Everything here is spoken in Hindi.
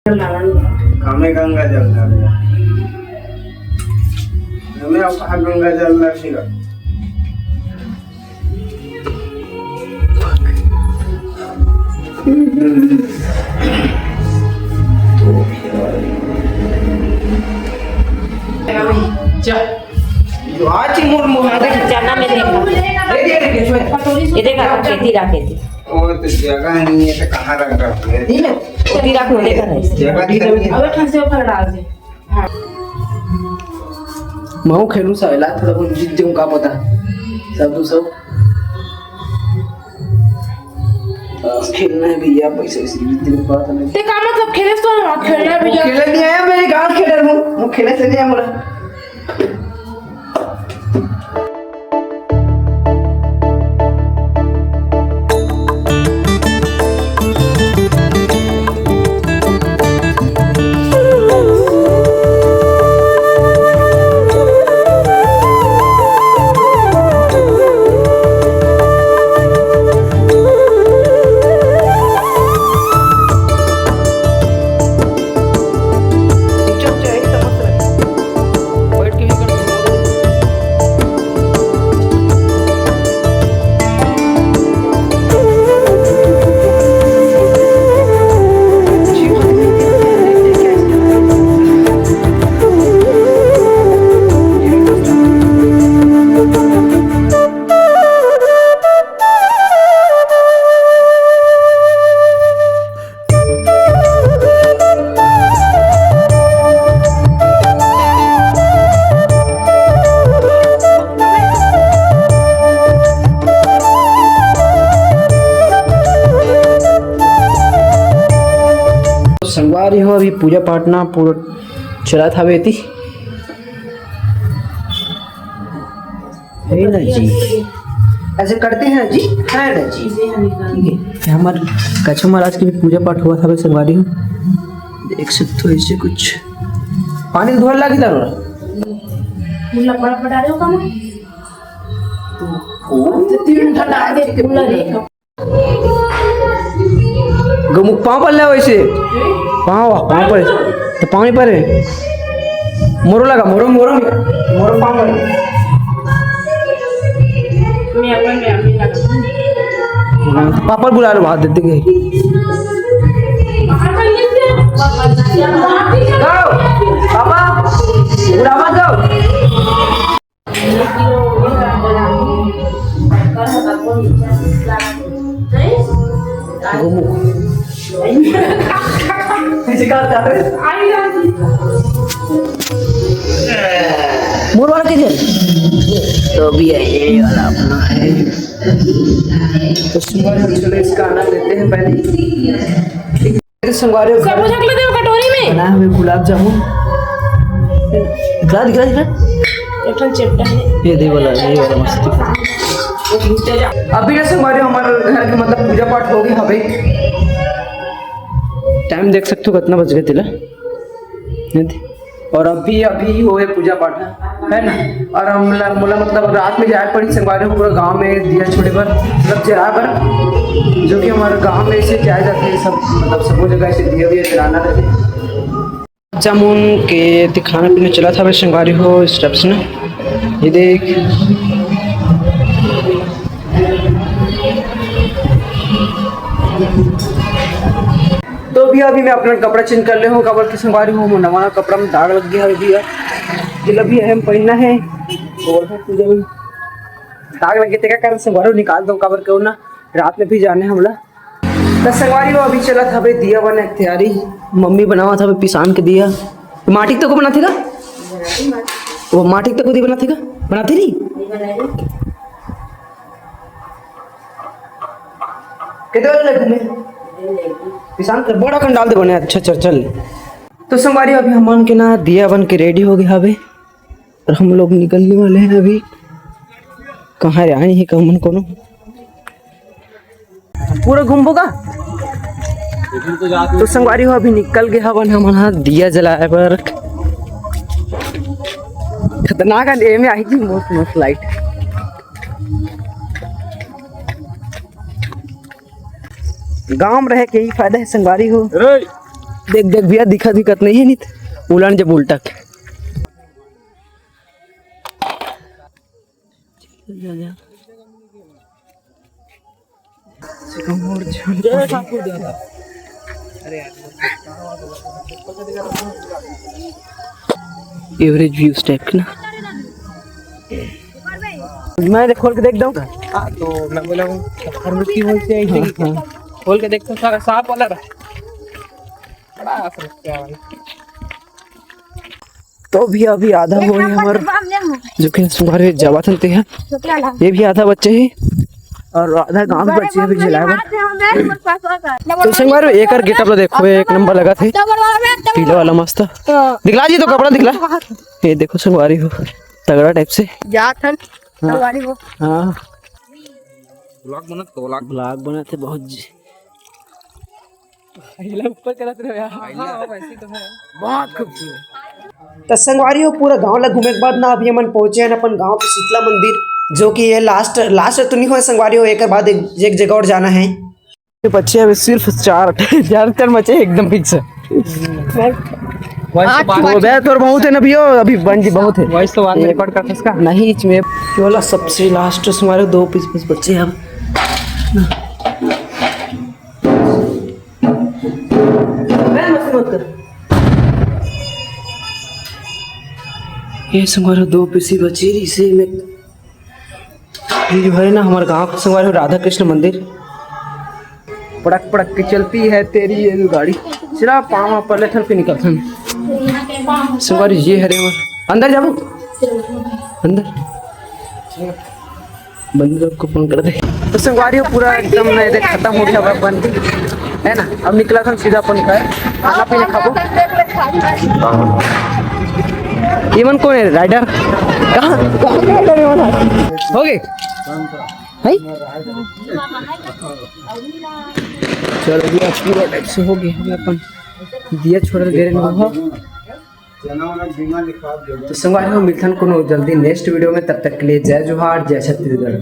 हमें गंगा जल हमें गंगा जल लगेगा। आज चना में देखा खेती रखे थी वो तो जगह नहीं है तो कहाँ रख रहे हैं खेती रखो देखा नहीं जगह अब ठंड से ऊपर डाल दे। हाँ मैं खेलूं साला थोड़ा बहुत जीत जाऊं का पता सब तो सब खेलना है भैया पैसे इसी जीतने की बात नहीं ते का मतलब खेले तो खेलना भी खेलने नहीं आया मेरे गांव खेल रहा हूं मैं खेलने से नहीं आया मोरा संगवारी हो अभी पूजा पाठ ना पूरा चला था बेटी है ना जी ऐसे करते हैं जी है ना जी ठीक है हमारे कच्छ महाराज की भी पूजा पाठ हुआ था संगवारी हो देख सकते हो इससे कुछ पानी धोने लगी था मुल्ला बड़ा बड़ा रे का तो तीन ठंडा दे मुल्ला रे गमुक पाँव पर ले वैसे पाँव पर तो पानी पर है मोरो लगा मोरो मोरो मोरो पाँव पर मैं अपन में अभी लगा पापा बुला लो बात देते गए जाओ पापा बुढ़ावा जाओ गमुक मोर वाला के तो भी है ये वाला अपना है तो संगवारी चलो इसका आनंद लेते हैं पहले संगवारी सब कुछ रख लेते हो कटोरी में बना हुए गुलाब जामुन दिखला दिखला दिखला एक ठन चिपटा है ये वाला मस्त अभी जैसे हमारे घर के मतलब पूजा पाठ हो गई हवे टाइम देख सकते हो कितना बज गए तिला और अभी वो है पूजा पाठ है ना और हम मोला मतलब रात में जाए पड़ी संगवारी पूरा गांव में दिया छोड़े पर मतलब जला पर जो कि हमारे गांव में ऐसे जाए जाते हैं सब मतलब सब जगह ऐसे दिया भी जलाना रहते जामुन के खाना पीने चला था भाई संगवारी हो स्टेप्स ने ये देख तो अभी मैं अपना कपड़ा चेंज कर ले हूँ कपड़ की संगवारी हूँ नवा कपड़ा में दाग लग गया अभी जब भी हम पहनना है और पूजा में दाग लग गए क्या कारण संगवारी निकाल दो कपड़ क्यों ना रात में भी जाने हमला तो संगवारी वो अभी चला था भाई दिया बना तैयारी मम्मी बनावा था भाई पिसान के दिया माटी तो को बनाती था वो माटी तक खुद ही बनाती का बनाती नहीं कितने वाले लगे तुम्हें किसान कर बड़ा कन डाल दे बने अच्छा चल चल तो संगवारी अभी हम के ना दिया बन के रेडी हो गया अभी और हम लोग निकलने वाले हैं अभी कहाँ आए हैं कमन कोनो पूरा घूमोगा तो संगवारी हो अभी निकल गया बन हमारा दिया जलाए पर खतरनाक है में आई थी मस्त मस्त लाइट गांव में रह के ही फायदा है संगवारी हो देख देख भैया दिक्कत नहीं है नित उलट जब उल्टा एवरेज व्यूज टाइप की ना मैं खोल के देख दूँ तो मैं बोला फार्मेसी होल से ऐसे ही खोल के देखता सारा साफ वाला रहा बड़ा असर क्या भाई। तो भी अभी आधा हो गया हमारा जो कि हमारे जवाब हैं ये भी आधा बच्चे ही और आधा गांव के बच्चे भी जिलाए तो संगवार एक और गेटअप लो देखो एक नंबर लगा थे पीला वाला मस्त दिखला जी तो कपड़ा दिखला ये देखो संगवारी हो तगड़ा टाइप से हाँ ब्लॉग बनाते बहुत ऊपर कराते रहो यार वैसे तो है बहुत खूबसूरत तो संगवारी हो पूरा गांव ला घूमे के बाद ना अभी हम पहुंचे हैं अपन गांव के शीतला मंदिर जो कि ये लास्ट तो नहीं हुआ संगवारी हो एक बाद एक जगह और जाना है बच्चे अभी सिर्फ चार बच्चे एकदम फिक्स है तो बहुत है ना भैया अभी बंजी बहुत है वॉइस तो बाद में रिकॉर्ड करते इसका नहीं इसमें केवल सबसे लास्ट हमारे 2 पीस बस बच्चे अब ये हमारा 2 पीस ही बचे इसे में ये जो है ना हमारे गांव का हमारे राधा कृष्ण मंदिर पड़क पड़क के चलती है तेरी ये गाड़ी चला पाँव पहले थन पे निकलता संगवारी ये हरे अंदर जाओ अंदर बंदर को फोन कर दे तो संगवारी पूरा एकदम नहीं खत्म हो गया बन है ना अब निकला था सीधा अपन का खाना पीना खाबो इवन कौन है राइडर कहाँ हो गए भाई चलो भैया पूरा टाइप से हो गया हमें अपन दिया छोड़ दे रहे हो तो संगवारी हो मिलथन को जल्दी नेक्स्ट वीडियो में तब तक के लिए जय जोहार जय छत्तीसगढ़।